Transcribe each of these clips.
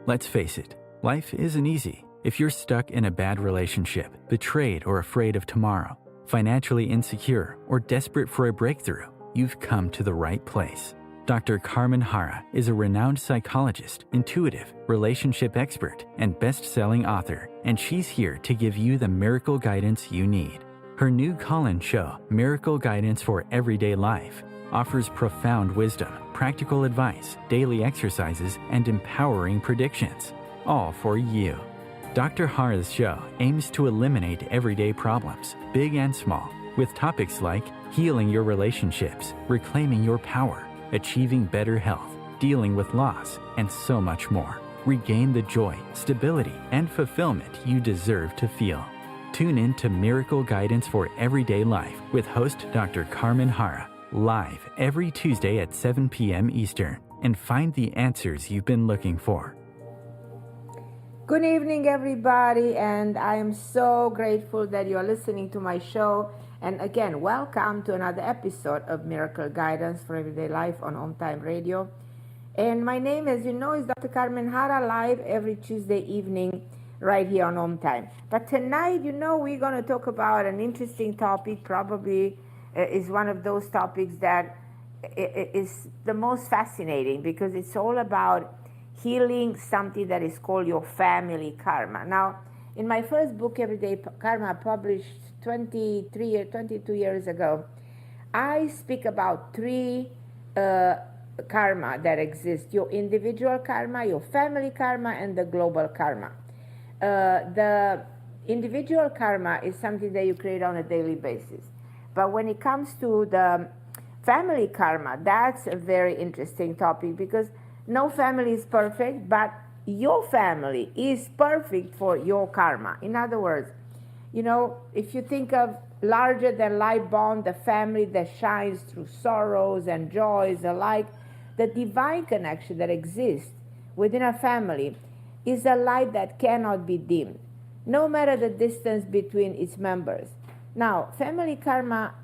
Let's face it, life isn't easy. If you're stuck in a bad relationship, betrayed or afraid of tomorrow, financially insecure, or desperate for a breakthrough, you've come to the right place. Dr. Carmen Harra is a renowned psychologist, intuitive, relationship expert, and best-selling author, and she's here to give you the miracle guidance you need. Her new call-in show, Miracle Guidance for Everyday Life, offers profound wisdom, practical advice, daily exercises, and empowering predictions, all for you. Dr. Harra's show aims to eliminate everyday problems, big and small, with topics like healing your relationships, reclaiming your power, achieving better health, dealing with loss, and so much more. Regain the joy, stability, and fulfillment you deserve to feel. Tune in to Miracle Guidance for Everyday Life with host Dr. Carmen Harra, live every Tuesday at 7 p.m. Eastern, and find the answers you've been looking for. Good evening, everybody, and I am so grateful that you're listening to my show. And again, welcome to another episode of Miracle Guidance for Everyday Life on OMTimes Radio. And my name, as you know, is Dr. Carmen Harra, live every Tuesday evening right here on OMTimes. But tonight, we're going to talk about an interesting topic, probably is one of those topics that is the most fascinating because it's all about healing something that is called your family karma. Now, in my first book, Everyday Karma, published 22 years ago, I speak about three karma that exist: your individual karma, your family karma, and the global karma. The individual karma is something that you create on a daily basis. But when it comes to the family karma, that's a very interesting topic because no family is perfect, but your family is perfect for your karma. In other words, if you think of larger than life bond, the family that shines through sorrows and joys alike, the divine connection that exists within a family is a light that cannot be dimmed, no matter the distance between its members. Now, family karma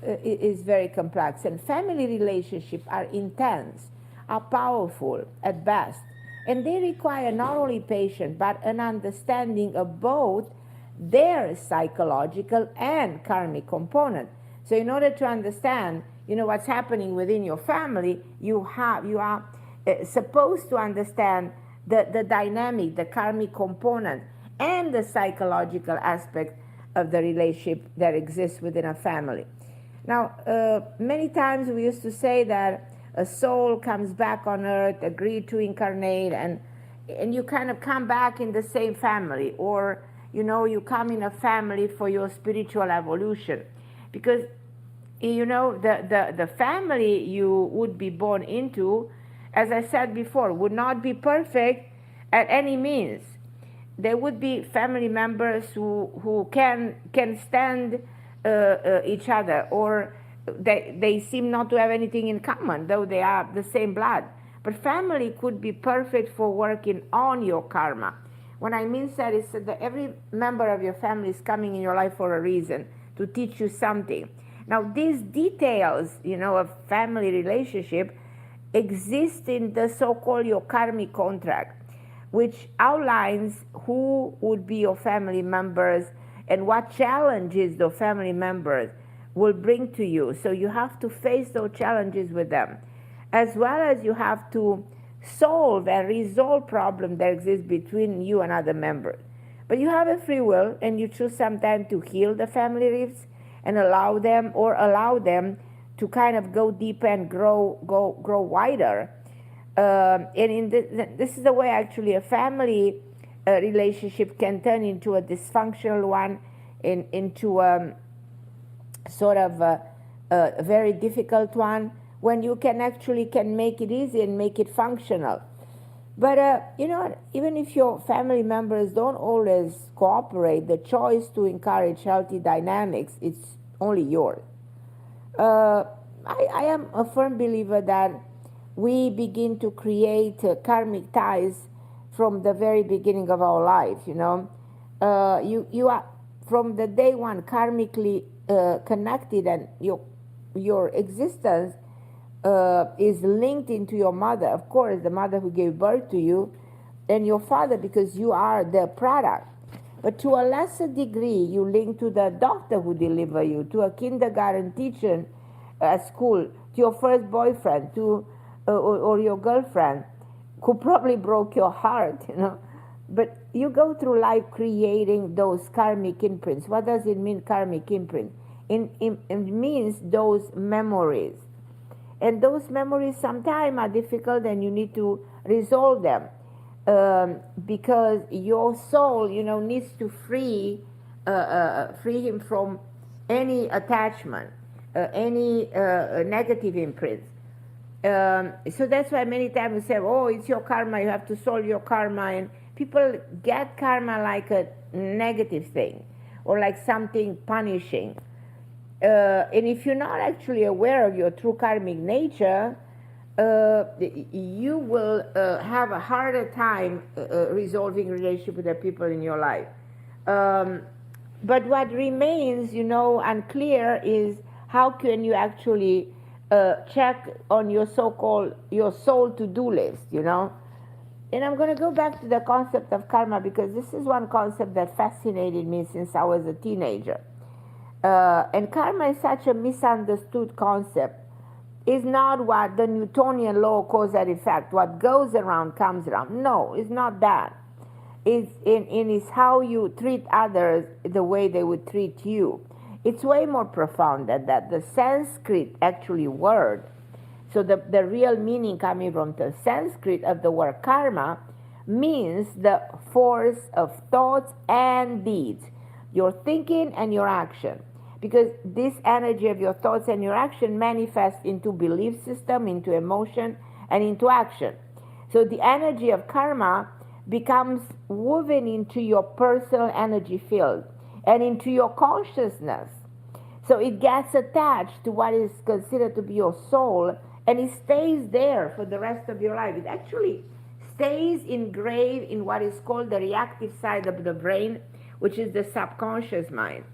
is very complex, and family relationships are intense, are powerful at best, and they require not only patience but an understanding of both their psychological and karmic component. So in order to understand what's happening within your family, you are supposed to understand the dynamic, the karmic component, and the psychological aspect of the relationship that exists within a family. Now, many times we used to say that a soul comes back on earth, agreed to incarnate, and you kind of come back in the same family, or you come in a family for your spiritual evolution, because the family you would be born into, as I said before, would not be perfect at any means. There would be family members who can stand each other, or they seem not to have anything in common, though they are the same blood. But family could be perfect for working on your karma. What I mean that is that every member of your family is coming in your life for a reason, to teach you something. Now, these details, of family relationship exist in the so-called your karmic contract, which outlines who would be your family members and what challenges the family members will bring to you. So you have to face those challenges with them, as well as you have to solve and resolve problems that exist between you and other members. But you have a free will, and you choose sometimes to heal the family rifts and allow them to kind of go deeper and grow wider. And this is the way actually a family relationship can turn into a dysfunctional one, into sort of a very difficult one, when you can make it easy and make it functional. But even if your family members don't always cooperate, the choice to encourage healthy dynamics, it's only yours. I am a firm believer that we begin to create karmic ties from the very beginning of our life. You are from the day one karmically connected, and your existence is linked into your mother. Of course, the mother who gave birth to you, and your father because you are the product. But to a lesser degree, you link to the doctor who delivered you, to a kindergarten teacher at school, to your first boyfriend, or your girlfriend, who probably broke your heart, But you go through life creating those karmic imprints. What does it mean, karmic imprint? It means those memories. And those memories sometimes are difficult and you need to resolve them. Because your soul, needs to free him from any attachment, any negative imprints. So that's why many times we say, oh, it's your karma, you have to solve your karma. And people get karma like a negative thing or like something punishing. And if you're not actually aware of your true karmic nature, you will have a harder time resolving relationship with the people in your life. But what remains, unclear is how can you actually check on your your soul to-do list, And I'm going to go back to the concept of karma because this is one concept that fascinated me since I was a teenager. And karma is such a misunderstood concept. It's not what the Newtonian law cause and effect. What goes around comes around. No, it's not that. It's how you treat others the way they would treat you. It's way more profound than that. The Sanskrit actually word, so the real meaning coming from the Sanskrit of the word karma means the force of thoughts and deeds, your thinking and your action. Because this energy of your thoughts and your action manifests into belief system, into emotion, and into action. So the energy of karma becomes woven into your personal energy field and into your consciousness. So it gets attached to what is considered to be your soul, and it stays there for the rest of your life. It actually stays engraved in what is called the reactive side of the brain, which is the subconscious mind.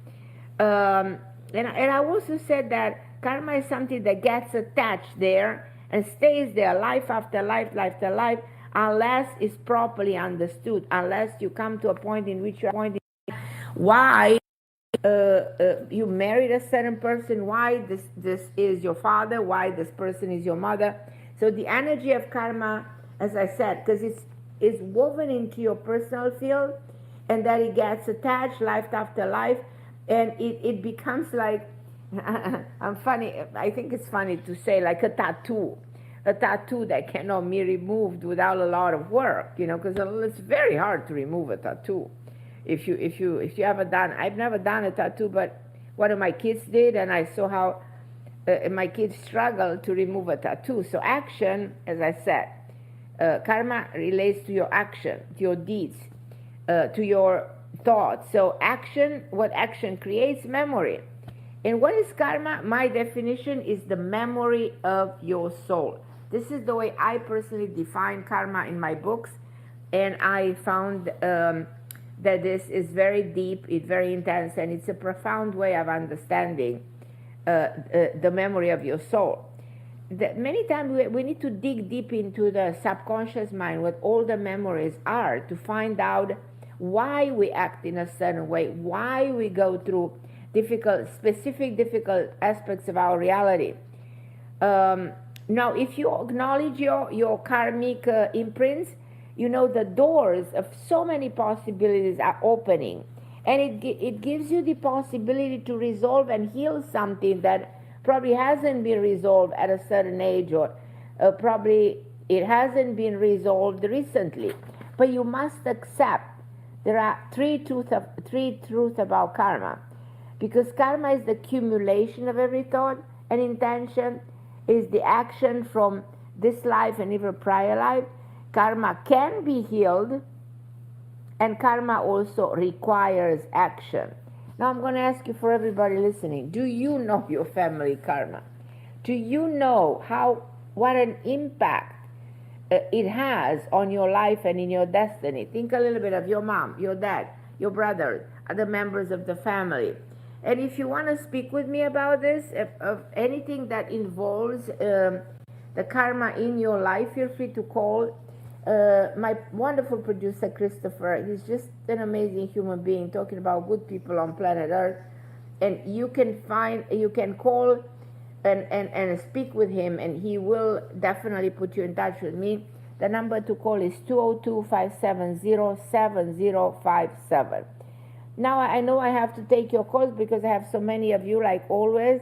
And I also said that karma is something that gets attached there and stays there life after life after life, unless it's properly understood, unless you come to a point in which you are why you married a certain person, why this is your father, why this person is your mother. So the energy of karma, as I said, because it's woven into your personal field, and that it gets attached life after life, and it becomes like, I think it's funny to say, like a tattoo that cannot be removed without a lot of work, because it's very hard to remove a tattoo. If you ever done, I've never done a tattoo, but one of my kids did, and I saw how my kids struggled to remove a tattoo. So action, as I said, karma relates to your action, to your deeds, to your thoughts. So what action creates? Memory. And what is karma? My definition is the memory of your soul. This is the way I personally define karma in my books, and I found that this is very deep, it's very intense, and it's a profound way of understanding the memory of your soul. Many times we need to dig deep into the subconscious mind, what all the memories are, to find out why we act in a certain way, why we go through specific difficult aspects of our reality. Now, if you acknowledge your karmic imprints, the doors of so many possibilities are opening. And it gives you the possibility to resolve and heal something that probably hasn't been resolved at a certain age, or probably it hasn't been resolved recently. But you must accept there are three truths about karma. Because karma is the accumulation of every thought and intention, is the action from this life and even prior life. Karma can be healed, and karma also requires action. Now I'm going to ask you, for everybody listening, do you know your family karma? Do you know what an impact it has on your life and in your destiny? Think a little bit of your mom, your dad, your brothers, other members of the family. And if you want to speak with me about this, of anything that involves the karma in your life, feel free to call my wonderful producer Christopher. He's just an amazing human being, talking about good people on planet Earth. And you can call and speak with him, and he will definitely put you in touch with me. The number to call is 202-570-7057. Now I know I have to take your calls because I have so many of you, like always.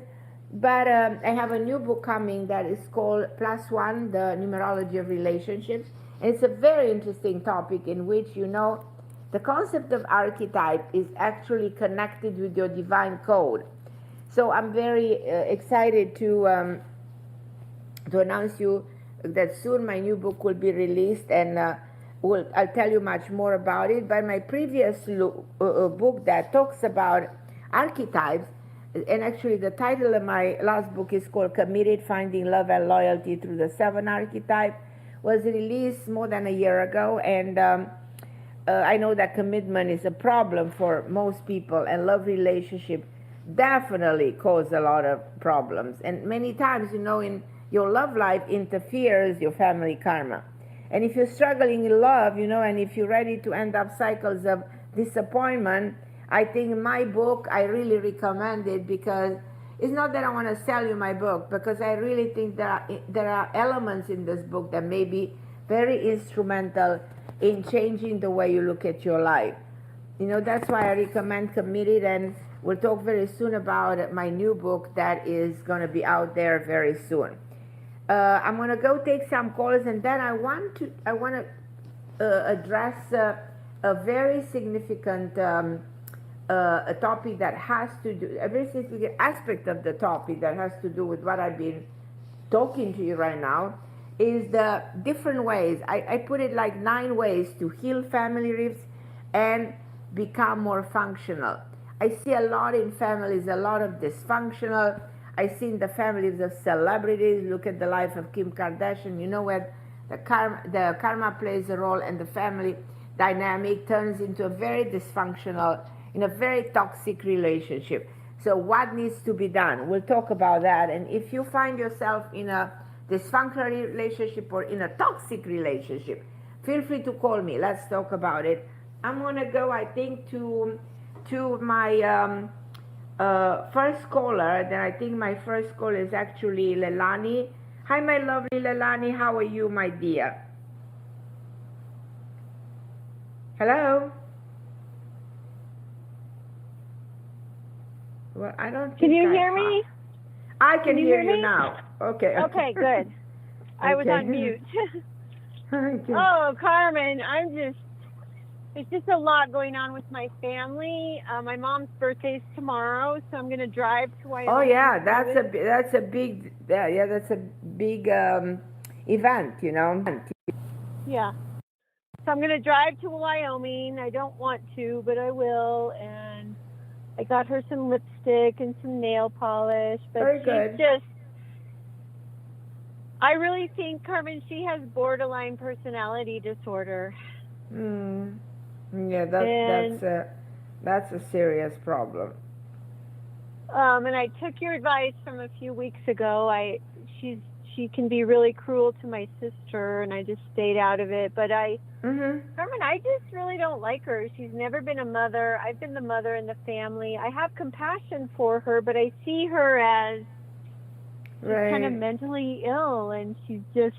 But I have a new book coming that is called +1, the numerology of relationships. And it's a very interesting topic in which, the concept of archetype is actually connected with your divine code. So I'm very excited to announce you that soon my new book will be released, and I'll tell you much more about it. But my previous book that talks about archetypes, and actually the title of my last book is called Committed: Finding Love and Loyalty Through the 7 Archetypes, was released more than a year ago. And I know that commitment is a problem for most people, and love relationship definitely cause a lot of problems. And many times, in your love life interferes your family karma. And if you're struggling in love, and if you're ready to end up cycles of disappointment, I think my book, I really recommend it, because it's not that I want to sell you my book, because I really think there are elements in this book that may be very instrumental in changing the way you look at your life. That's why I recommend Committed, and we'll talk very soon about my new book that is going to be out there very soon. I'm going to go take some calls, and then I want to address a very significant a topic that has to do, a very significant aspect of the topic that has to do with what I've been talking to you right now, is the different ways. I put it like 9 ways to heal family rifts and become more functional. I see a lot in families, a lot of dysfunctional. I see in the families of celebrities. Look at the life of Kim Kardashian. Where the karma plays a role, and the family dynamic turns into a very dysfunctional, in a very toxic relationship. So what needs to be done? We'll talk about that. And if you find yourself in a dysfunctional relationship or in a toxic relationship, feel free to call me. Let's talk about it. I'm going to go, I think, to my first caller. Then I think my first caller is actually Lelani. Hi, my lovely Lelani. How are you, my dear? Hello? Well, I don't think Can you hear me? I can hear you now. Okay. Okay, good. I was on mute. Oh, Carmen, there's just a lot going on with my family. My mom's birthday's tomorrow, so I'm going to drive to Wyoming. Oh yeah, that's a big event, Yeah. So I'm going to drive to Wyoming. I don't want to, but I will. And I got her some lipstick and some nail polish. But very good. I really think, Carmen, she has borderline personality disorder. Yeah, that's a serious problem. And I took your advice from a few weeks ago. She can be really cruel to my sister, and I just stayed out of it. But Carmen, I just really don't like her. She's never been a mother. I've been the mother in the family. I have compassion for her, but I see her as kind of mentally ill, and she's just...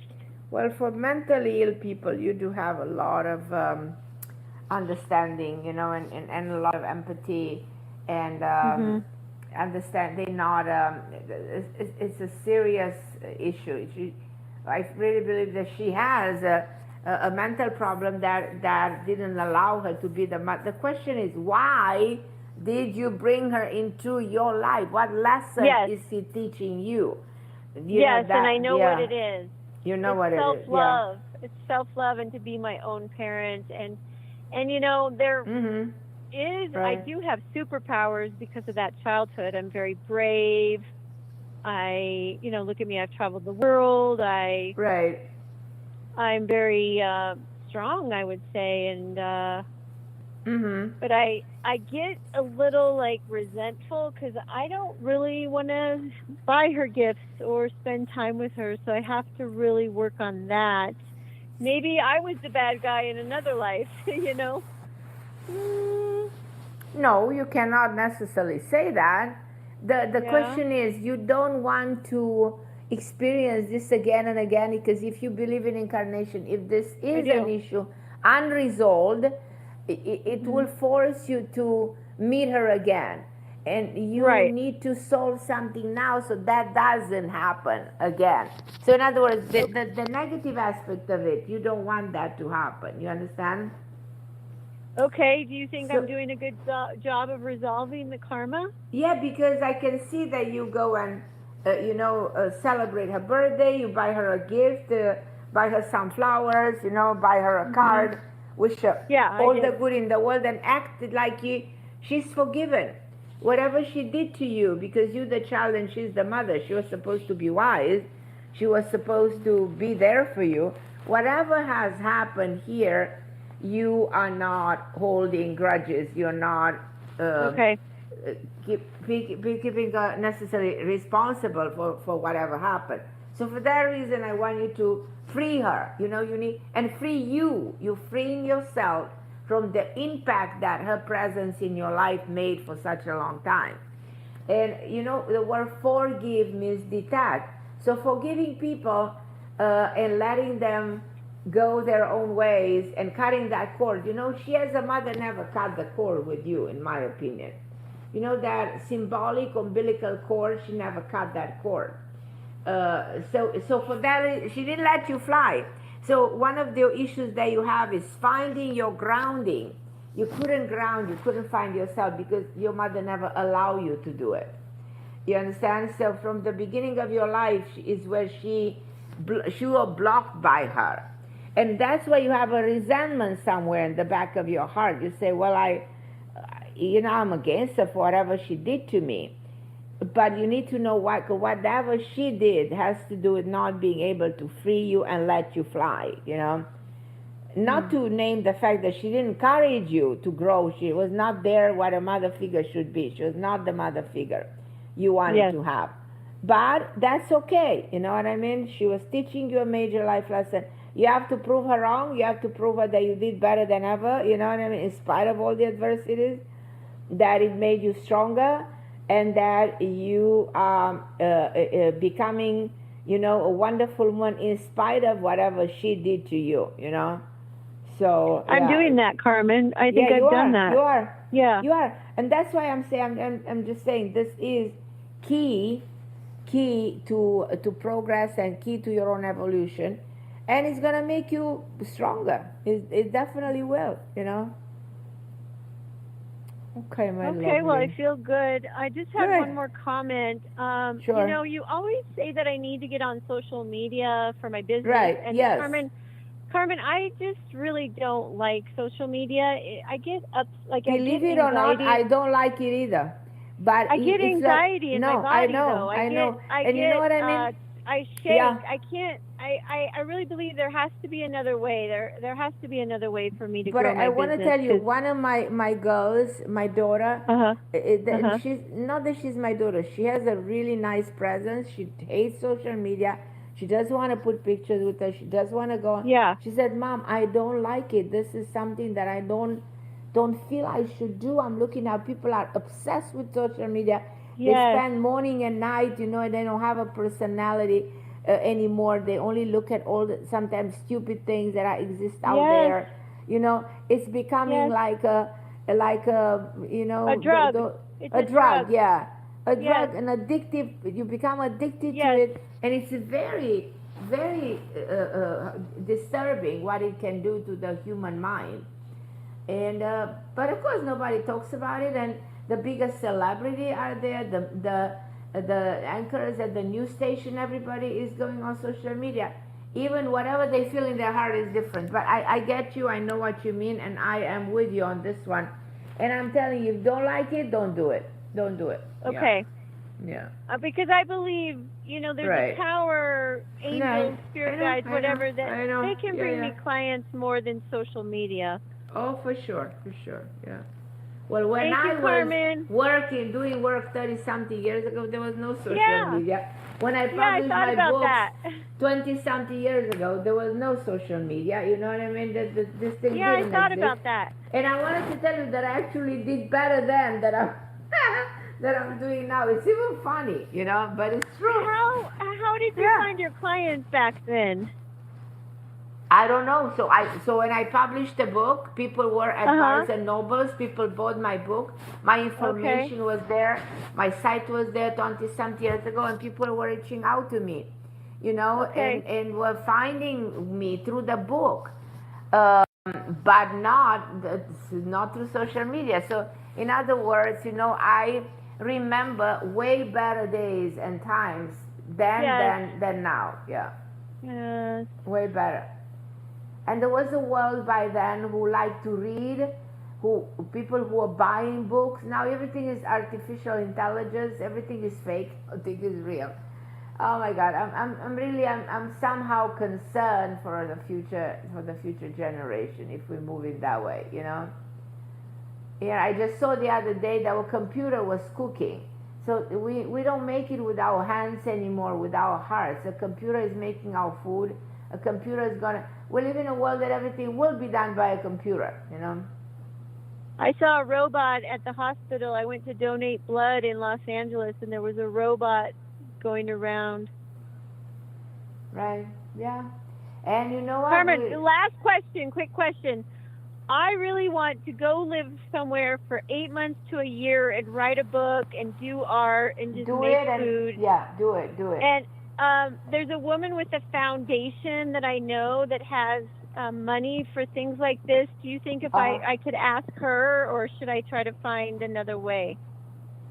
Well, for mentally ill people, you do have a lot of understanding, and a lot of empathy, and understand they're not, it's a serious issue. I really believe that she has a mental problem that didn't allow her to be the mother. The question is, why did you bring her into your life? What lesson is she teaching you? And I know what it is. You know what it is. Self-love. It's self-love, and to be my own parent. And there is, I do have superpowers because of that childhood. I'm very brave. Look at me, I've traveled the world. I'm very strong, I would say. And, but I get a little resentful because I don't really want to buy her gifts or spend time with her. So I have to really work on that. maybe I was the bad guy in another life, you know? No, you cannot necessarily say that. The question is, you don't want to experience this again and again, because if you believe in incarnation, if this is an issue unresolved, it will force you to meet her again. And you need to solve something now so that doesn't happen again. So in other words, the negative aspect of it, you don't want that to happen. You understand? Okay, do you think I'm doing a good job of resolving the karma? Yeah, because I can see that you go and, celebrate her birthday, you buy her a gift, buy her some flowers, buy her a card, wish her all the good in the world, and act like she's forgiven. Whatever she did to you, because you're the child and she's the mother, she was supposed to be wise, she was supposed to be there for you. Whatever has happened here, you are not holding grudges. You're not keeping necessarily responsible for whatever happened. So for that reason, I want you to free her. You need, and free you. You're freeing yourself from the impact that her presence in your life made for such a long time. And the word forgive means detach. So forgiving people and letting them go their own ways and cutting that cord. She as a mother never cut the cord with you, in my opinion. That symbolic umbilical cord, she never cut that cord. So for that, she didn't let you fly. So one of the issues that you have is finding your grounding. You couldn't ground, you couldn't find yourself because your mother never allowed you to do it. You understand? So from the beginning of your life is where you were blocked by her. And that's why you have a resentment somewhere in the back of your heart. You say, well, I'm against her for whatever she did to me. But you need to know whatever she did has to do with not being able to free you and let you fly, Not to name the fact that she didn't encourage you to grow. She was not there what a mother figure should be. She was not the mother figure you wanted to have. But that's okay, you know what I mean? She was teaching you a major life lesson. You have to prove her wrong. You have to prove her that you did better than ever, you know what I mean? In spite of all the adversities, that it made you stronger, and that you are becoming, a wonderful woman in spite of whatever she did to you, So I'm doing that, Carmen. I think I've done that. You are. Yeah. You are. And that's why I'm saying, I'm just saying this is key to progress and key to your own evolution. And it's going to make you stronger. It definitely will, Okay, my lovely. Okay, well, I feel good. I just have one more comment. Sure. You always say that I need to get on social media for my business. Right, And yes. Carmen, I just really don't like social media. I get Believe it or not, I don't like it either. But I get anxiety in my body, though. I know. And you know what I mean? I shake. Yeah. I can't. I really believe there has to be another way. There has to be another way for me to grow my business. But I want to tell you, one of my girls, my daughter, she's not that she's my daughter. She has a really nice presence. She hates social media. She doesn't want to put pictures with her. She doesn't want to go. Yeah. She said, Mom, I don't like it. This is something that I don't feel I should do. I'm looking at people are obsessed with social media. Yes. They spend morning and night, and they don't have a personality anymore. They only look at all the sometimes stupid things that exist out there. It's becoming like a a drug. A drug, yeah. A drug, an addictive. You become addicted to it, and it's very, very disturbing what it can do to the human mind. And but of course nobody talks about it, and the biggest celebrity are there, the anchors at the news station, everybody is going on social media. Even whatever they feel in their heart is different. But I get you, I know what you mean, and I am with you on this one. And I'm telling you, if you don't like it, don't do it. Don't do it. Okay. Yeah. Because I believe, there's a power, angels, spirit guides, whatever, that they can bring me clients more than social media. Oh, for sure, yeah. Well, when I was doing work 30-something years ago, there was no social media. When I published my books, 20 something years ago, there was no social media. You know what I mean? This thing Yeah, I didn't thought exist. about that. And I wanted to tell you that I actually did better then that I'm that I'm doing now. It's even funny, you know, but it's true. How did you find your clients back then? I don't know. So when I published the book, people were at Barnes and Nobles. People bought my book. My information was there. My site was there 20 some years ago, and people were reaching out to me, you know, and were finding me through the book, but not through social media. So in other words, you know, I remember way better days and times than now. Yeah. Yes. Way better. And there was a world by then who liked to read, people who were buying books. Now everything is artificial intelligence. Everything is fake. Nothing is real. Oh my God, I'm somehow concerned for the future generation if we move it that way. You know. Yeah, I just saw the other day that our computer was cooking. So we don't make it with our hands anymore, with our hearts. A computer is making our food. A computer is gonna. We live in a world that everything will be done by a computer, you know. I saw a robot at the hospital. I went to donate blood in Los Angeles, and there was a robot going around. Right. Yeah. And you know what? Carmen, last question, quick question. I really want to go live somewhere for 8 months to a year and write a book and do art and just make food. Do it. And there's a woman with a foundation that I know that has money for things like this. Do you think if I could ask her, or should I try to find another way?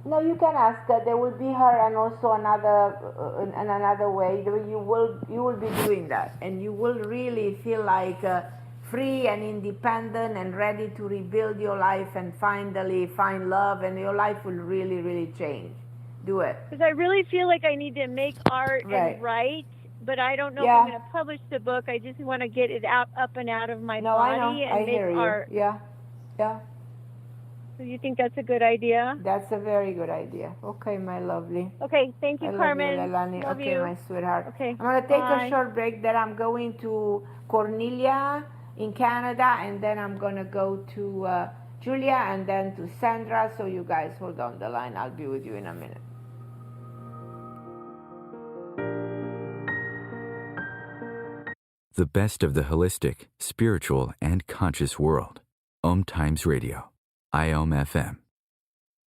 No, you can ask her. There will be her, and also another way. You will be doing that, and you will really feel like free and independent and ready to rebuild your life and finally find love, and your life will really, really change. Do it. Because I really feel like I need to make art and write, but I don't know if I'm going to publish the book. I just want to get it up and out of my body and make art. Yeah. So you think that's a good idea? That's a very good idea. Okay, my lovely. Okay, thank you, Carmen. Love you, love okay, you. my sweetheart. Okay, I'm going to take a short break. Then I'm going to Cornelia in Canada, and then I'm going to go to Julia, and then to Sandra. So you guys hold on the line. I'll be with you in a minute. The best of the holistic, spiritual, and conscious world. OMTimes Radio. IOM-FM.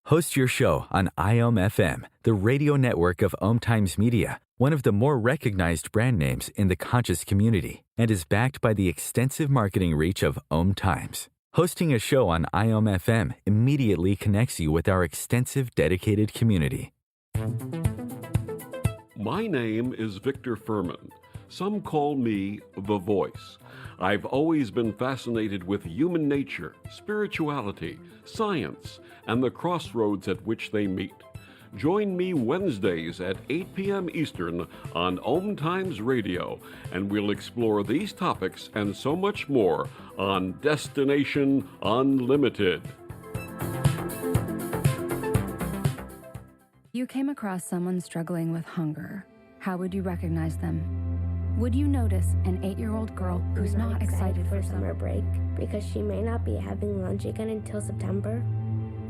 Host your show on IOM-FM, the radio network of OMTimes Media, one of the more recognized brand names in the conscious community, and is backed by the extensive marketing reach of OMTimes. Hosting a show on IOM-FM immediately connects you with our extensive dedicated community. My name is Victor Furman. Some call me The Voice. I've always been fascinated with human nature, spirituality, science, and the crossroads at which they meet. Join me Wednesdays at 8 p.m. Eastern on OMTimes Radio, and we'll explore these topics and so much more on Destination Unlimited. You came across someone struggling with hunger. How would you recognize them? Would you notice an 8-year-old girl who's not excited for summer break because she may not be having lunch again until September?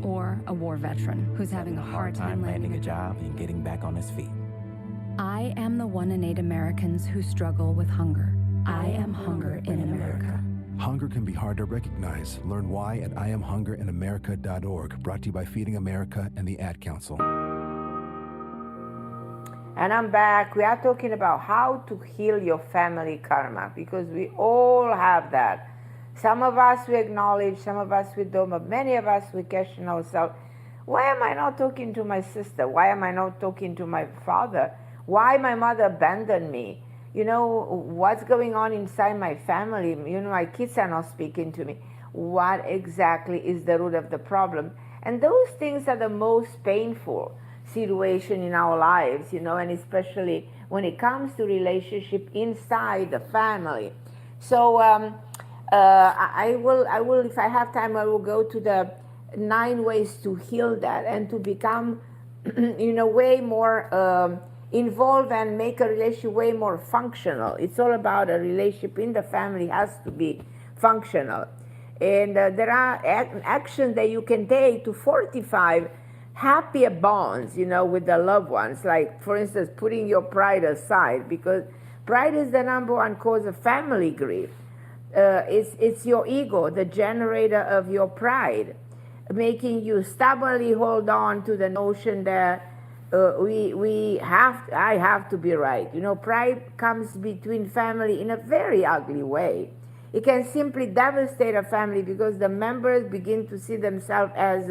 Or a war veteran who's having a hard time landing a job and getting back on his feet? I am the 1 in 8 Americans who struggle with hunger. I am hunger in America. Hunger can be hard to recognize. Learn why at IamHungerInAmerica.org, brought to you by Feeding America and the Ad Council. And I'm back. We are talking about how to heal your family karma, because we all have that. Some of us we acknowledge, some of us we don't, but many of us we question ourselves. Why am I not talking to my sister? Why am I not talking to my father? Why my mother abandoned me? You know, what's going on inside my family? You know, my kids are not speaking to me. What exactly is the root of the problem? And those things are the most painful situation in our lives, you know, and especially when it comes to relationship inside the family. So I will, if I have time, I will go to the 9 ways to heal that and to become, you know, way more involve and make a relationship way more functional. It's all about a relationship in the family has to be functional. And there are actions that you can take to fortify happier bonds, with the loved ones. Like, for instance, putting your pride aside, because pride is the number one cause of family grief. It's your ego, the generator of your pride, making you stubbornly hold on to the notion that I have to be right. Pride comes between family in a very ugly way. It can simply devastate a family because the members begin to see themselves as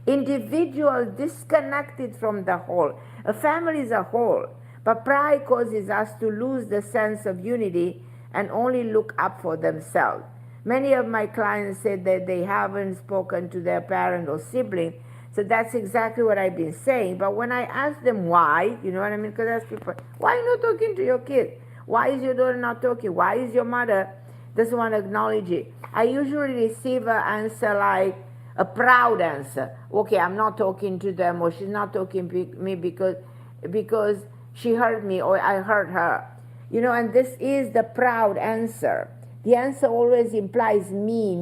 individuals disconnected from the whole. A family is a whole, but pride causes us to lose the sense of unity and only look up for themselves. Many of my clients said that they haven't spoken to their parent or sibling, so that's exactly what I've been saying. But when I ask them why, you know what I mean? Because I ask people, why are you not talking to your kid? Why is your daughter not talking? Why is your mother doesn't want to acknowledge it? I usually receive an answer like a proud answer. Okay, I'm not talking to them, or she's not talking to me because she hurt me or I hurt her. And this is the proud answer. The answer always implies me.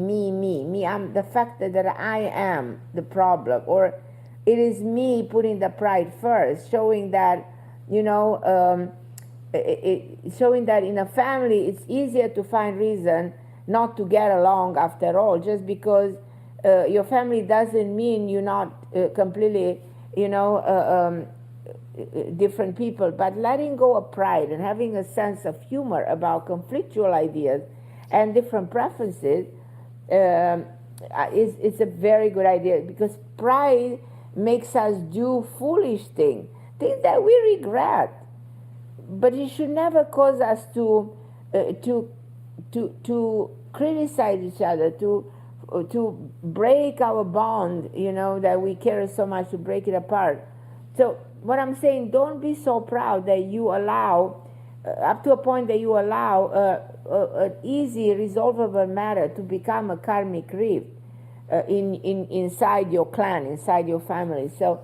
I'm the fact that I am the problem, or it is me putting the pride first, showing that, showing that in a family it's easier to find reason not to get along after all. Just because your family doesn't mean you're not completely, different people, but letting go of pride and having a sense of humor about conflictual ideas and different preferences is a very good idea, because pride makes us do foolish things that we regret, but it should never cause us to criticize each other, to break our bond, that we care so much, to break it apart. So what I'm saying, don't be so proud that you allow, up to a point that you allow an easy resolvable matter to become a karmic grief inside your clan, inside your family. So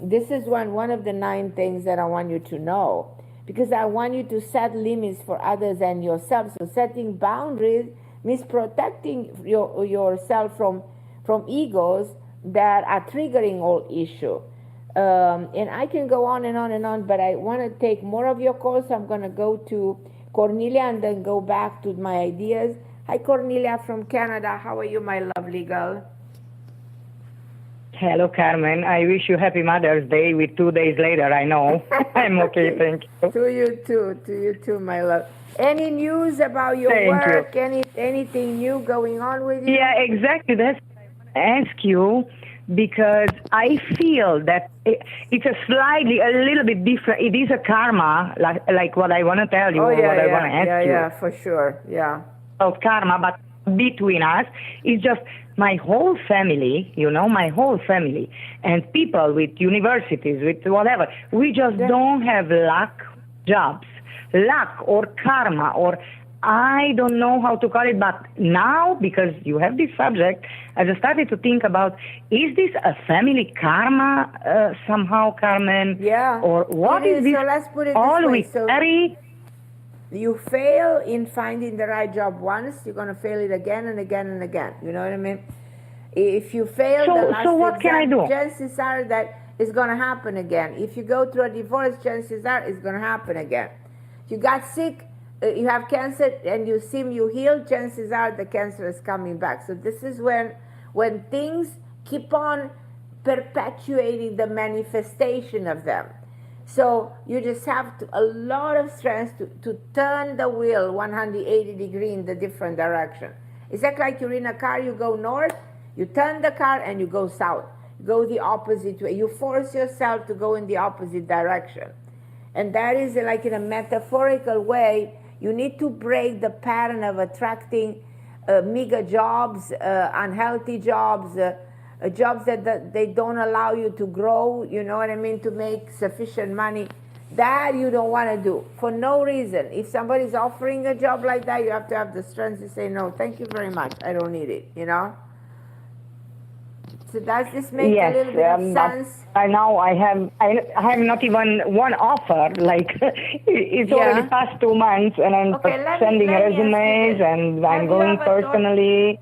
this is one of the 9 things that I want you to know, because I want you to set limits for others and yourself. So setting boundaries means protecting yourself from egos that are triggering all issue. And I can go on and on and on, but I want to take more of your calls. So I'm going to go to Cornelia and then go back to my ideas. Hi, Cornelia from Canada. How are you, my lovely girl? Hello, Carmen. I wish you happy Mother's Day with 2 days later. I know. I'm okay, thank you. To you too, my love. Any news about your work? Anything new going on with you? Yeah, exactly. That's what I want to ask you, because I feel that it's a little bit different. It is a karma, like what I want to tell you, or what I want to ask you. Yeah, for sure, yeah. Of karma, but between us, it's just my whole family, my whole family, and people with universities, with whatever, we just don't have luck or karma, or I don't know how to call it, but now, because you have this subject, I just started to think about, is this a family karma somehow, Carmen? Yeah. Or what is this? So let's put it this way. Carry? You fail in finding the right job once, you're going to fail it again and again and again. You know what I mean? If you fail the last so what can I do? chances are that it's going to happen again. If you go through a divorce, chances are it's going to happen again. If you got sick, you have cancer and you seem you healed, chances are the cancer is coming back. So this is when things keep on perpetuating the manifestation of them. So you just have a lot of strength to turn the wheel 180 degrees in the different direction. It's like you're in a car, you go north, you turn the car and you go south. You go the opposite way. You force yourself to go in the opposite direction. And that is like in a metaphorical way, you need to break the pattern of attracting mega jobs, unhealthy jobs, jobs that they don't allow you to grow, you know what I mean, to make sufficient money. That you don't want to do for no reason. If somebody's offering a job like that, you have to have the strength to say, no, thank you very much, I don't need it, So does this make yes, a little bit of sense? I have not even one offer. Like it's already past 2 months, and I'm sending resumes, and I'm going personally.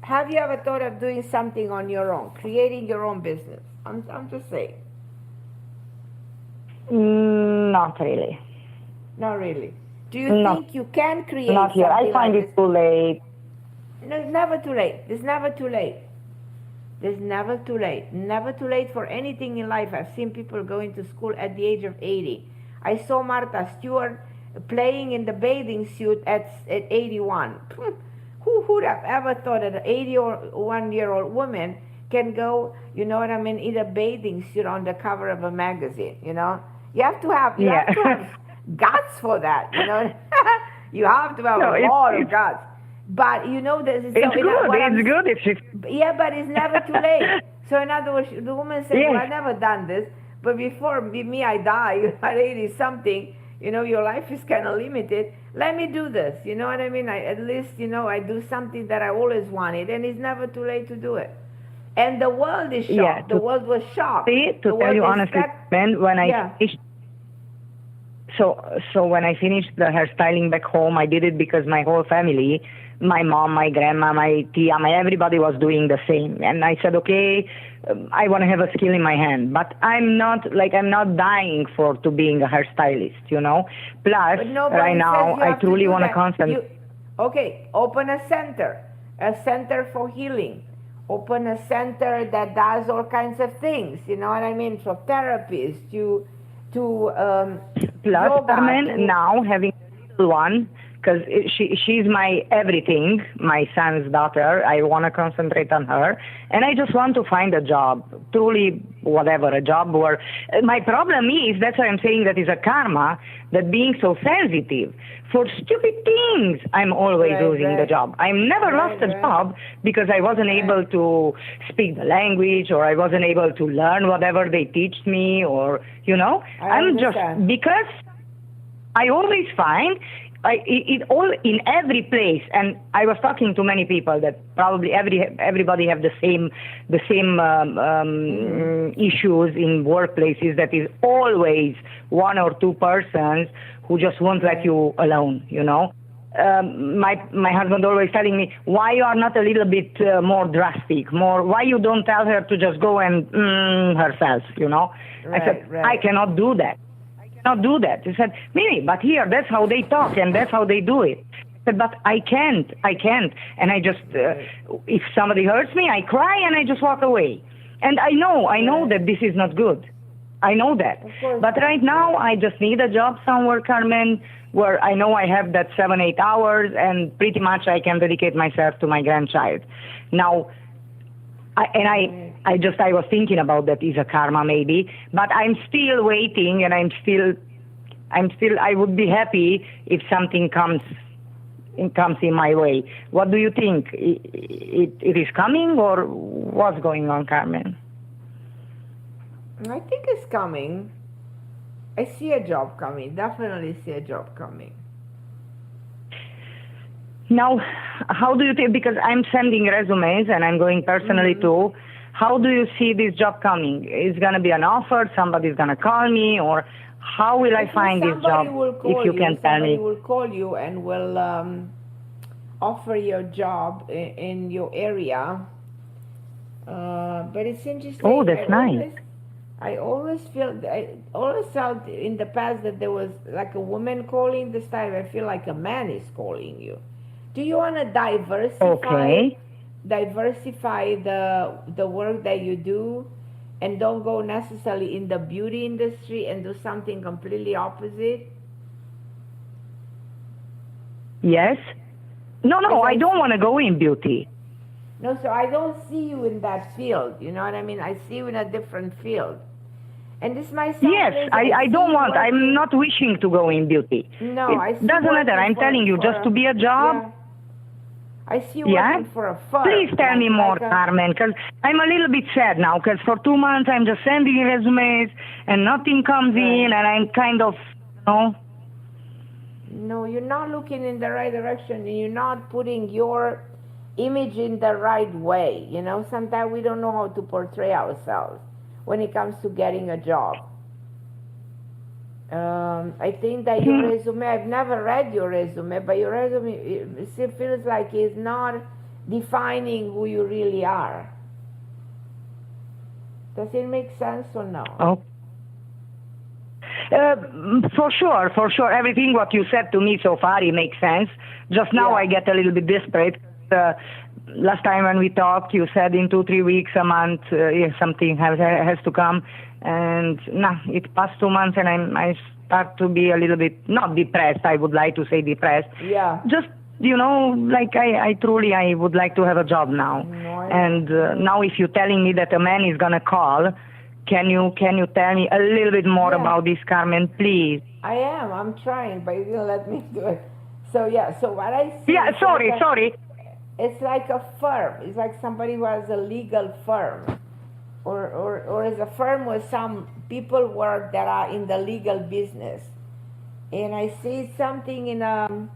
Have you ever thought of doing something on your own, creating your own business? I'm just saying. Not really. Not really. Do you think you can create Not here. I find it too late. No, it's never too late. It's never too late. There's never too late. Never too late for anything in life. I've seen people going to school at the age of 80. I saw Martha Stewart playing in the bathing suit at 81. Who would have ever thought that an 81-year-old woman can go, you know what I mean, in a bathing suit on the cover of a magazine, you know? You have to have guts for that, you know? You have to have a lot of guts. But you know, it's good. It's good if she. Yeah, but it's never too late. So in other words, the woman says, "Well, I've never done this, but before me, I die at 80 something. You know, your life is kind of limited. Let me do this. You know what I mean? At least, you know, I do something that I always wanted, and it's never too late to do it." And the world is shocked. Yeah, the world was shocked. To tell you honestly, when I finished. So when I finished the hairstyling back home, I did it because my whole family, my mom, my grandma, my tia, everybody was doing the same. And I said, okay, I want to have a skill in my hand, but I'm not dying to being a hairstylist, you know. Plus, right now, I truly want to concentrate. Okay, open a center for healing. Open a center that does all kinds of things, you know what I mean? From therapists to Plus, Carmen, now having a little one, because she's my everything, my son's daughter. I want to concentrate on her, and I just want to find a job, truly whatever, a job where my problem is, that's why I'm saying that is a karma, that being so sensitive for stupid things, I'm always losing the job. I've never lost a job because I wasn't able to speak the language, or I wasn't able to learn whatever they teach me, or, you know, I'm just, because I always find it all in every place, and I was talking to many people that probably everybody have the same issues in workplaces, that is always one or two persons who just won't let you alone, you know. My husband always telling me, why you are not a little bit more drastic, why you don't tell her to just go and herself, you know. I said, I cannot do that. Not do that. He said, Mimi, but here, that's how they talk and that's how they do it. I said, but I can't. And I just, if somebody hurts me, I cry and I just walk away. And I know that this is not good. I know that. But right now, I just need a job somewhere, Carmen, where I know I have that 7-8 hours, and pretty much I can dedicate myself to my grandchild. Now, I was thinking about that is a karma maybe, but I'm still waiting, and I would be happy if something comes in my way. What do you think? It is coming, or what's going on, Carmen? I think it's coming. I see a job coming. Definitely see a job coming. Now, how do you think, because I'm sending resumes and I'm going personally too, how do you see this job coming? Is going to be an offer? Somebody's going to call me? Or how will I find this job, if you can tell me? Somebody will call you and will offer you a job in your area. But it's interesting. Oh, that's nice. I always felt in the past that there was like a woman calling. This time I feel like a man is calling you. Do you want to diversify the work that you do, and don't go necessarily in the beauty industry and do something completely opposite? Yes. No, I don't want to go in beauty. No, so I don't see you in that field. You know what I mean? I see you in a different field. And this might sound crazy. I don't want, I'm not wishing to go in beauty. No, I see. Doesn't matter. I'm telling you, just to be a job. Yeah. I see you working for a firm. Please tell me more, Carmen, because I'm a little bit sad now, because for 2 months I'm just sending resumes and nothing comes in, and I'm kind of, No, you're not looking in the right direction, and you're not putting your image in the right way. You know, sometimes we don't know how to portray ourselves when it comes to getting a job. I think that your resume, I've never read your resume, but your resume, it still feels like it's not defining who you really are. Does it make sense or no? Oh. For sure. Everything what you said to me so far, it makes sense. Just now I get a little bit desperate. Last time when we talked, you said in 2-3 weeks, a month, something has to come. And it passed 2 months, and I start to be a little bit, not depressed, I would like to say depressed. Yeah. Just, you know, like I truly would like to have a job now. And now if you're telling me that a man is going to call, can you tell me a little bit more about this, Carmen, please? I'm trying, but you didn't let me do it. So what I see... Yeah, sorry. It's like a firm. It's like somebody who has a legal firm. Or is a firm where some people work that are in the legal business. And I see something in a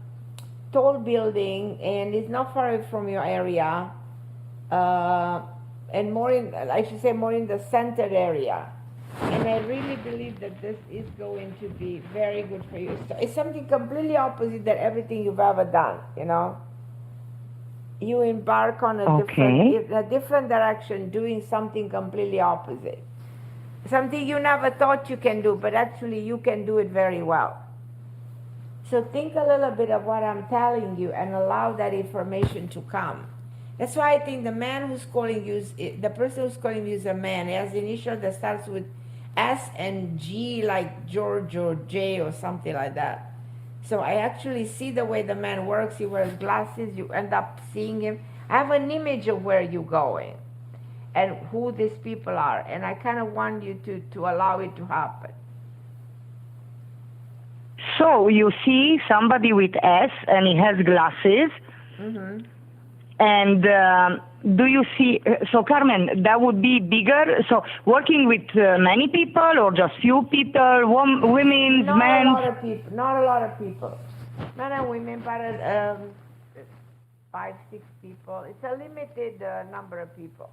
tall building, and it's not far away from your area, and more in the centered area. And I really believe that this is going to be very good for you. So it's something completely opposite than everything you've ever done, you know. You embark on a different direction, doing something completely opposite. Something you never thought you can do, but actually you can do it very well. So think a little bit of what I'm telling you and allow that information to come. That's why I think the man who's calling you, the person who's calling you is a man. He has an initial that starts with S and G, like George or J or something like that. So I actually see the way the man works. He wears glasses. You end up seeing him. I have an image of where you're going and who these people are. And I kind of want you to allow it to happen. So you see somebody with S and he has glasses. Mm-hmm. And do you see, so Carmen, that would be bigger, so working with many people or just few people, women, men? Not a lot of people. Men and women, but 5, 6 people. It's a limited number of people.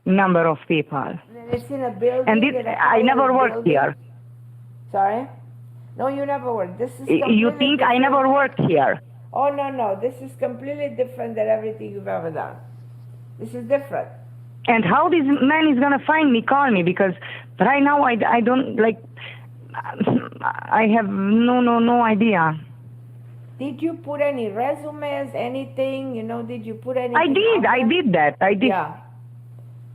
Number of people. And it's in a building. And I never worked here. Sorry? No, you never worked. This is you think I never worked here? Oh, no. This is completely different than everything you've ever done. This is different. And how this man is going to find me, call me? Because right now I don't, like, I have no idea. Did you put any resumes, anything? You know, did you put anything? I did that. Yeah.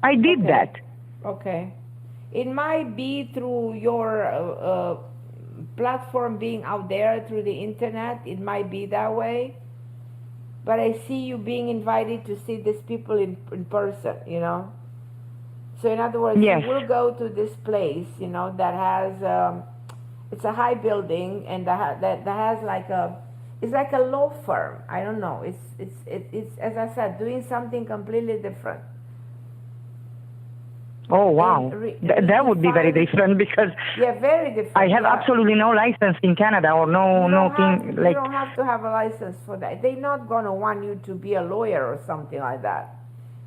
I did that. Okay. It might be through your platform being out there through the internet. It might be that way. But I see you being invited to see these people in person, you know. So in other words, yes. You will go to this place, you know, that has, it's a high building and that has like it's like a law firm. I don't know. It's as I said, doing something completely different. Oh, wow. That would be very different because very different. I have absolutely no license in Canada or nothing like... You don't have to have a license for that. They're not going to want you to be a lawyer or something like that.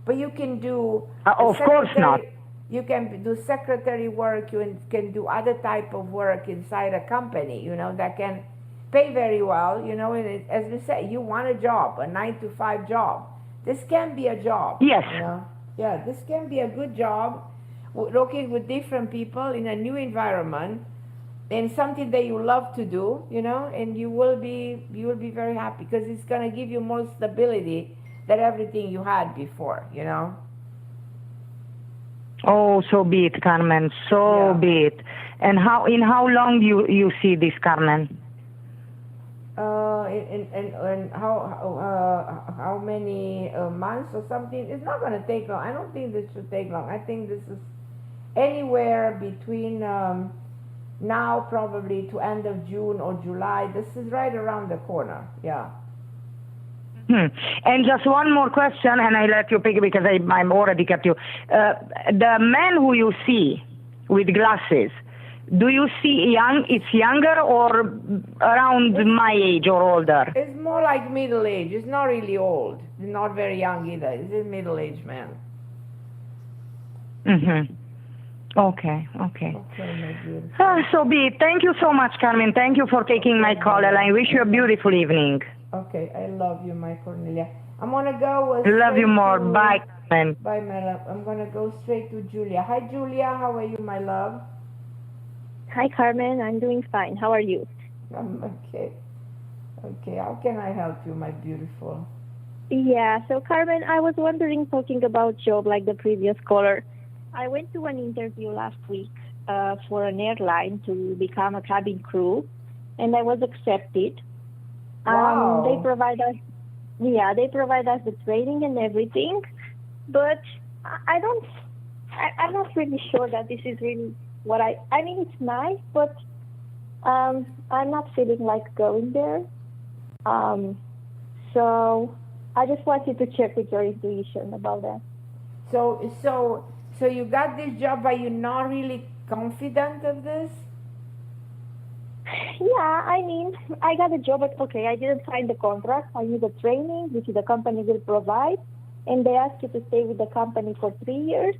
But you can do... of course not. You can do secretary work. You can do other type of work inside a company, you know, that can pay very well, you know. And as we say, you want a job, a 9-to-5 job. This can be a job. Yes. You know? Yeah, this can be a good job, working with different people in a new environment, and something that you love to do, you know, and you will be very happy because it's going to give you more stability than everything you had before, you know. Oh, so be it, Carmen. So be it. And in how long you see this, Carmen? And how many months or something? It's not going to take long. I don't think this should take long. I think this is anywhere between now probably to end of June or July. This is right around the corner. Yeah. And just one more question, and I let you pick because I'm already kept you. The man who you see with glasses, do you see it's younger or around my age or older? It's more like middle age. It's not really old. It's not very young either. It's a middle-aged man. Mm-hmm. Okay. Okay, my beautiful. So be it. Thank you so much, Carmen. Thank you for taking my call, and I wish you a beautiful evening. Okay, I love you, my Cornelia. I'm gonna go. Love you more. Bye, Carmen. Bye, my love. I'm gonna go straight to Julia. Hi, Julia. How are you, my love? Hi, Carmen. I'm doing fine. How are you? I'm okay. Okay, how can I help you, my beautiful? Yeah, so Carmen, I was wondering, talking about job like the previous caller. I went to an interview last week for an airline to become a cabin crew, and I was accepted. Wow. They provide us the training and everything, but I'm not really sure that this is really what I mean, it's nice, but I'm not feeling like going there. So I just wanted to check with your intuition about that. So you got this job, but you're not really confident of this? Yeah, I mean, I got a job, but okay, I didn't sign the contract. I need the training, which the company will provide, and they ask you to stay with the company for 3 years.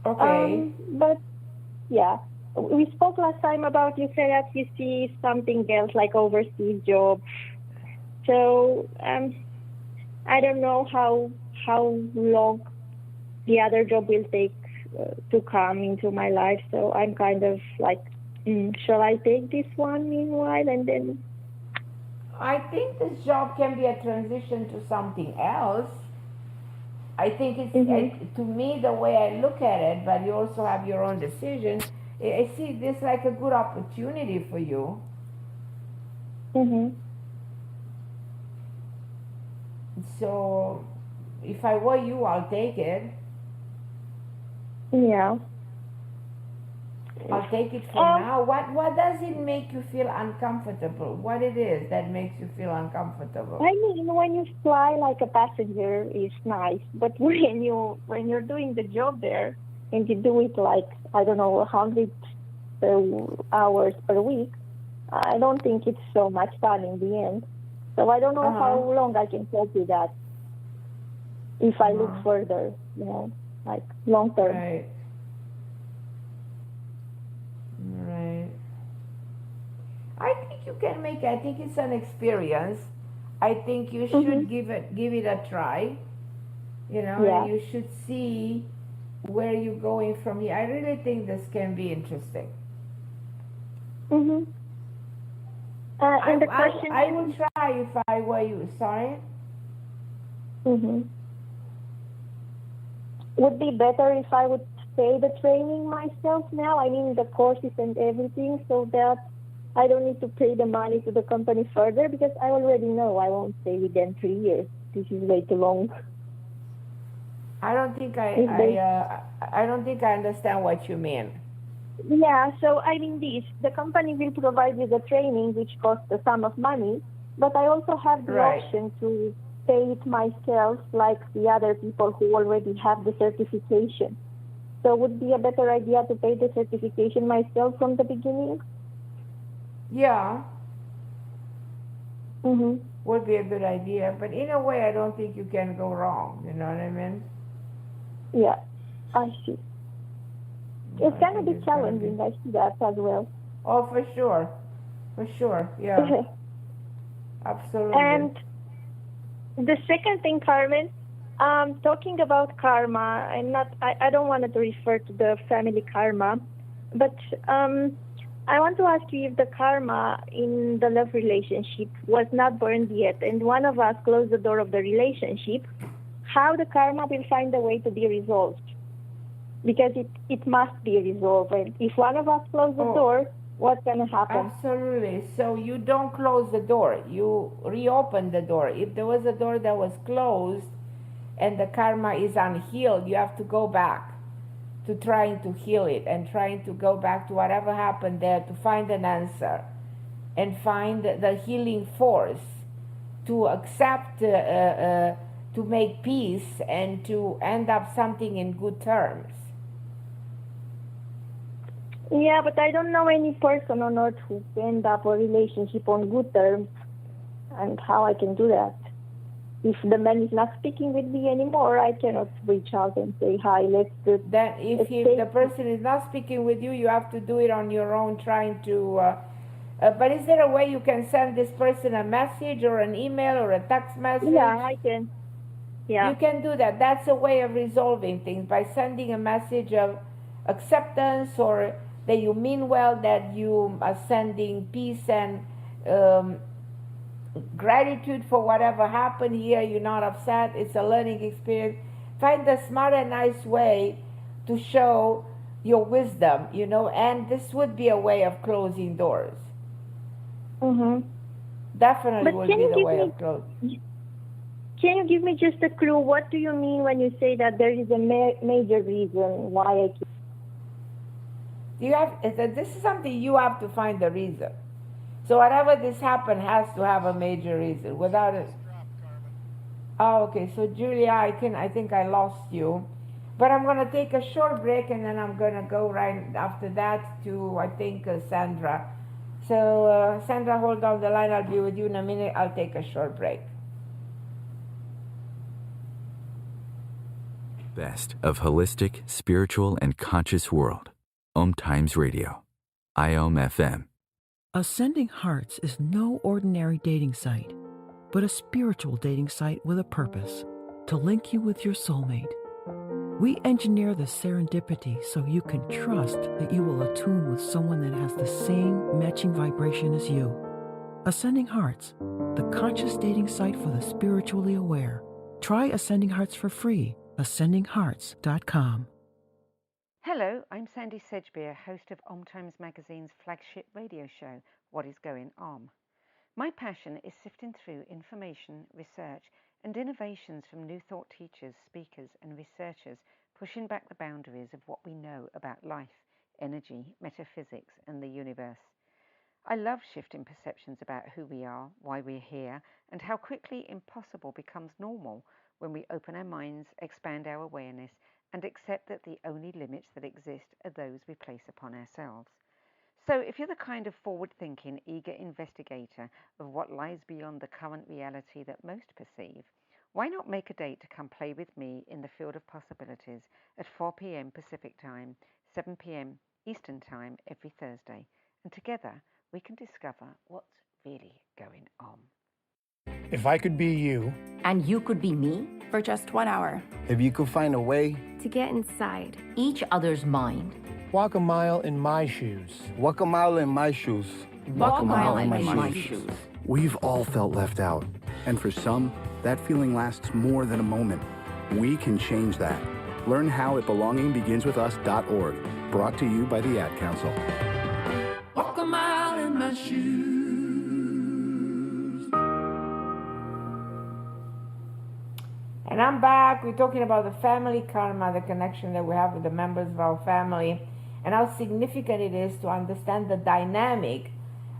Okay. But yeah, we spoke last time about, you said that you see something else like overseas job. So I don't know how long the other job will take to come into my life. So I'm kind of like, shall I take this one meanwhile and then? I think this job can be a transition to something else. I think it's, to me, the way I look at it, but you also have your own decision. I see this like a good opportunity for you. So if I were you, I'll take it. Yeah. I'll take it for now. What does it make you feel uncomfortable? What it is that makes you feel uncomfortable? I mean, when you fly like a passenger, it's nice, but when you're doing the job there and you do it like, I don't know, 100 hours per week, I don't think it's so much fun in the end. So I don't know how long I can cope with that if I look further, like long term. Right. Right. I think you can make it. I think it's an experience. I think you should give it a try. And you should see where you're going from here. I really think this can be interesting. And the question I will try if I were you. Sorry? Would be better if I would pay the training myself now. I mean, the courses and everything, so that I don't need to pay the money to the company further, because I already know I won't stay with them 3 years. This is way too long. I don't think I don't think I understand what you mean. Yeah, so I mean the company will provide you the training, which costs a sum of money, but I also have the option to pay it myself, like the other people who already have the certification. So would it be a better idea to pay the certification myself from the beginning? Yeah. Would be a good idea, but in a way I don't think you can go wrong, you know what I mean? Yeah, I see. It's going to be challenging, I see that as well. Oh, for sure, yeah. Absolutely. And the second thing, Carmen, talking about karma, I don't want to refer to the family karma, but I want to ask you if the karma in the love relationship was not burned yet, and one of us closed the door of the relationship, how the karma will find a way to be resolved. Because it must be resolved. And if one of us closes the door, what's going to happen? Absolutely. So you don't close the door. You reopen the door. If there was a door that was closed and the karma is unhealed, you have to go back to trying to heal it and trying to go back to whatever happened there to find an answer and find the healing force to accept, to make peace and to end up something in good terms. Yeah, but I don't know any person on earth who end up a relationship on good terms, and how I can do that. If the man is not speaking with me anymore, I cannot reach out and say, hi, let's do Then if the person is not speaking with you, you have to do it on your own, trying to... but is there a way you can send this person a message or an email or a text message? Yeah, I can. Yeah. You can do that. That's a way of resolving things, by sending a message of acceptance, or that you mean well, that you are sending peace and gratitude for whatever happened here. You're not upset. It's a learning experience. Find a smart and nice way to show your wisdom, and this would be a way of closing doors. Definitely would be the way of closing. Can you give me just a clue? What do you mean when you say that there is a major reason why I keep... This is something you have to find the reason. So whatever this happened has to have a major reason. Without it... Oh, okay. So Julia, I think I lost you. But I'm going to take a short break, and then I'm going to go right after that to, I think, Sandra. So Sandra, hold on the line. I'll be with you in a minute. I'll take a short break. Best of holistic, spiritual, and conscious world. OMTimes Radio. IOM FM. Ascending Hearts is no ordinary dating site, but a spiritual dating site with a purpose, to link you with your soulmate. We engineer the serendipity so you can trust that you will attune with someone that has the same matching vibration as you. Ascending Hearts, the conscious dating site for the spiritually aware. Try Ascending Hearts for free. AscendingHearts.com. Hello, I'm Sandy Sedgbeer, host of OMTimes Magazine's flagship radio show, What Is Going On. My passion is sifting through information, research, and innovations from new thought teachers, speakers, and researchers pushing back the boundaries of what we know about life, energy, metaphysics, and the universe. I love shifting perceptions about who we are, why we're here, and how quickly impossible becomes normal when we open our minds, expand our awareness, and accept that the only limits that exist are those we place upon ourselves. So if you're the kind of forward-thinking, eager investigator of what lies beyond the current reality that most perceive, why not make a date to come play with me in the field of possibilities at 4 p.m. Pacific Time, 7 p.m. Eastern Time every Thursday, and together we can discover what's really going on. If I could be you. And you could be me for just 1 hour. If you could find a way to get inside each other's mind. Walk a mile in my shoes. Walk a mile in my shoes. Walk a mile in my shoes. We've all felt left out. And for some, that feeling lasts more than a moment. We can change that. Learn how at belongingbeginswithus.org. Brought to you by the Ad Council. Walk a mile in my shoes. And I'm back. We're talking about the family karma, the connection that we have with the members of our family, and how significant it is to understand the dynamic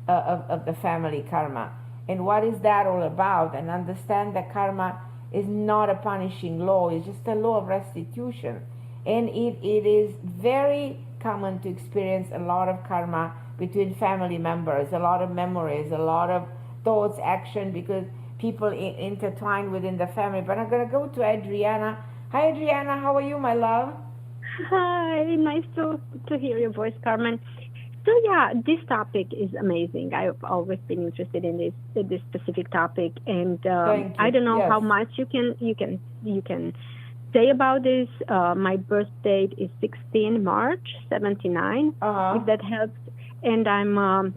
of the family karma. And what is that all about? And understand that karma is not a punishing law. It's just a law of restitution. And it is very common to experience a lot of karma between family members, a lot of memories, a lot of thoughts, action, because people intertwined within the family. But I'm going to go to Adriana. Hi, Adriana. How are you, my love? Hi. Nice to hear your voice, Carmen. So yeah, this topic is amazing. I've always been interested in this specific topic, and I don't know how much you can say about this. My birth date is 16 March 79. If that helps, and I'm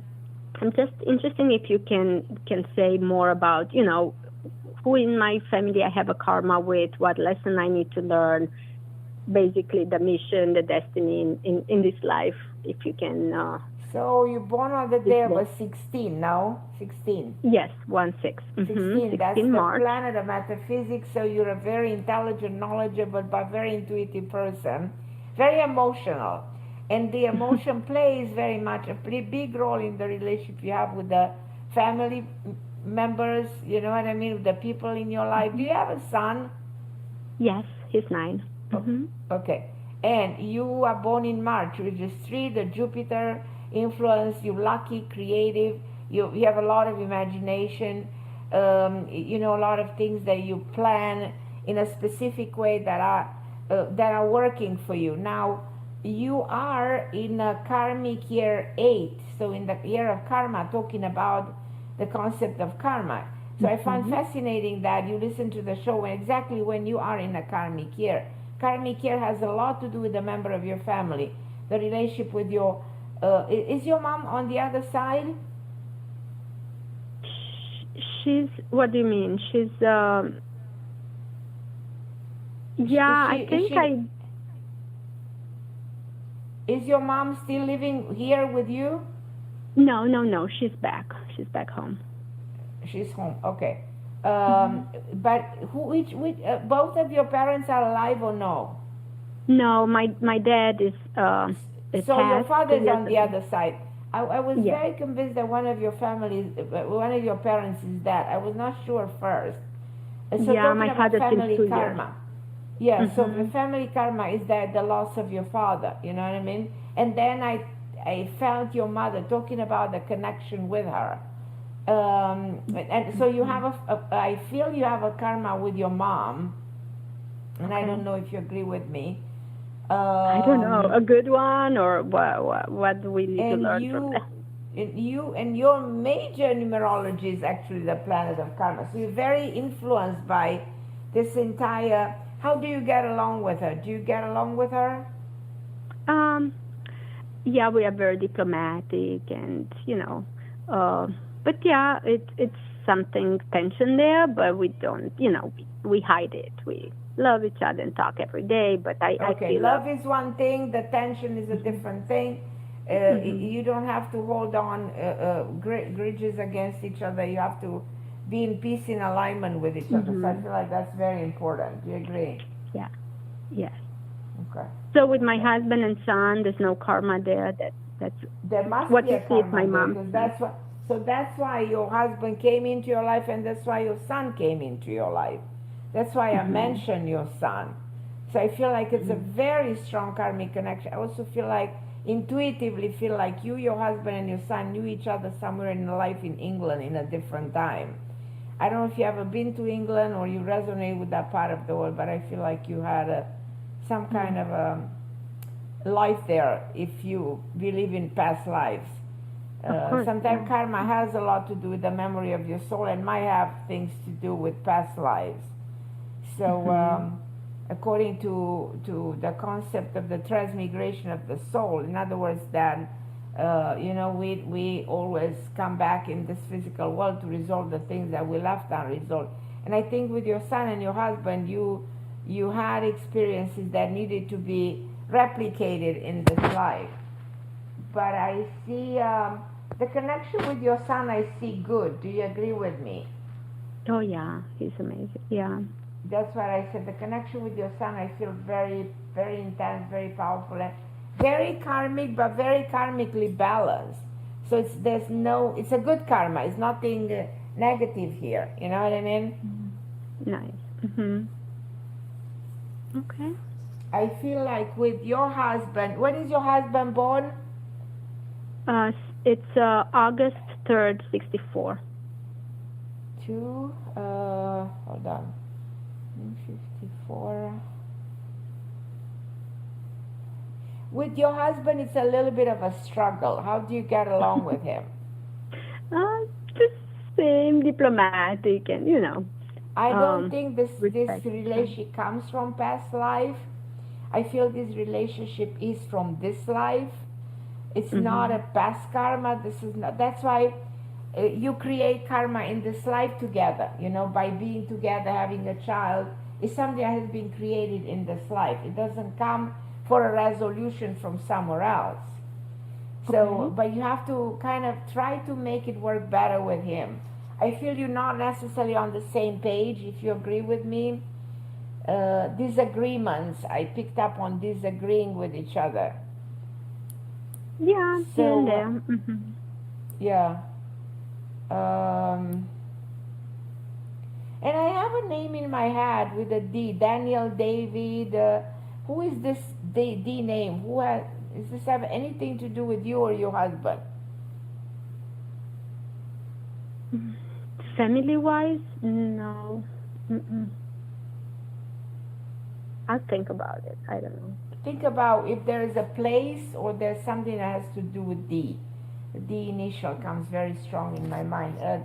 just interested if you can say more about who in my family I have a karma with, what lesson I need to learn, basically the mission, the destiny in this life, if you can. So you're born on the day of a 16, no? 16. Yes, 1-6. 16, that's 16 March. The planet of metaphysics, so you're a very intelligent, knowledgeable, but very intuitive person, very emotional. And the emotion plays very much a pretty big role in the relationship you have with the family members, you know what I mean, with the people in your life. Do you have a son? Yes, he's 9. Okay. And you are born in March, which is 3, the Jupiter influence. You're lucky, creative. You have a lot of imagination. You know, a lot of things that you plan in a specific way that are working for you. Now, you are in a karmic year 8, so in the year of karma, talking about the concept of karma. So I find fascinating that you listen to the show exactly when you are in a karmic year. Karmic year has a lot to do with the member of your family, the relationship with your. Is your mom on the other side? She's. What do you mean? She's. I think Is your mom still living here with you? No. She's back. She's back home. She's home. Okay. But which both of your parents are alive or no? No, my dad is. So your father is on the other side. I was very convinced that one of your parents is dead. I was not sure first. So my father family karma. Yeah, so the family karma is that the loss of your father, you know what I mean? And then I felt your mother talking about the connection with her. And so you have I feel you have a karma with your mom, and I don't know if you agree with me. I don't know, a good one, or what do we need to learn from that? And your major numerology is actually the planet of karma. So you're very influenced by this entire. How do you get along with her? Do you get along with her? Yeah, we are very diplomatic, and but yeah, it's something tension there, but we don't, we hide it. We love each other and talk every day, but I feel love is one thing, the tension is a different thing. You don't have to hold on grudges against each other. You have to be in peace, in alignment with each other. So I feel like that's very important. Do you agree? Yeah. Yes. Okay. So with my husband and son, there's no karma there. There must what be you a see with karma my there, mom. because that's why your husband came into your life, and that's why your son came into your life. That's why I mentioned your son. So I feel like it's a very strong karmic connection. I also intuitively feel like you, your husband, and your son knew each other somewhere in life in England in a different time. I don't know if you ever been to England or you resonate with that part of the world, but I feel like you had some kind of a life there if you believe in past lives. Sometimes karma has a lot to do with the memory of your soul and might have things to do with past lives. So according to the concept of the transmigration of the soul, in other words, that we always come back in this physical world to resolve the things that we left unresolved. And I think with your son and your husband, you had experiences that needed to be replicated in this life. But I see the connection with your son, I see good. Do you agree with me? Oh yeah, he's amazing. Yeah. That's what I said. The connection with your son, I feel very, very intense, very powerful, and very karmic, but very karmically balanced. So it's a good karma. It's nothing negative here. You know what I mean? Nice. Okay. I feel like with your husband, when is your husband born? It's August 3rd, 64. Hold on. 54. With your husband, it's a little bit of a struggle. How do you get along with him? Just same, diplomatic, and I don't think this relationship comes from past life. I feel this relationship is from this life. It's not a past karma. This is not. That's why you create karma in this life together. By being together, having a child, is something that has been created in this life. It doesn't come for a resolution from somewhere else. So, but you have to kind of try to make it work better with him. I feel you're not necessarily on the same page, if you agree with me. Disagreements, I picked up on disagreeing with each other. Yeah, so, there. Yeah. And I have a name in my head with a D, Daniel, David. Who is this D name? Does this have anything to do with you or your husband? Family-wise, no. I'll think about it. I don't know. Think about if there is a place or there's something that has to do with D. The D initial comes very strong in my mind. I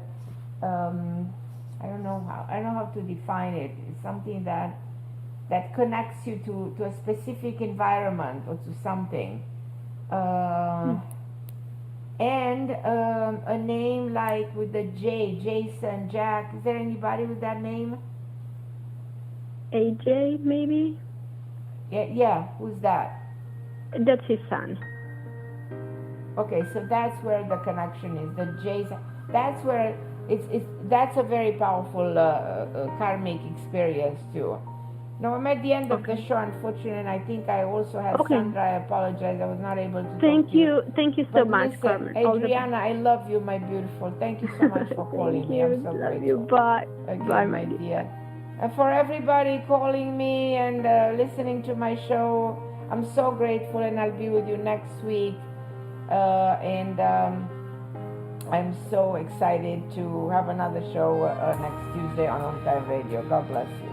don't know how to define it. It's something that connects you to a specific environment or to something. And a name like with the J, Jason, Jack. Is there anybody with that name? AJ, maybe? Yeah. Who's that? That's his son. Okay, so that's where the connection is. The Jason. That's where that's a very powerful karmic experience too. Now I'm at the end of the show, unfortunately, and I think I also have Sandra. I apologize, I was not able to. Thank you so much, listen, Carmen. Adriana, I love you, my beautiful. Thank you so much for calling me. I'm so grateful. You. Bye. Again, Bye, my dear. And for everybody calling me and listening to my show, I'm so grateful, and I'll be with you next week. I'm so excited to have another show next Tuesday on OMTime Radio. God bless you.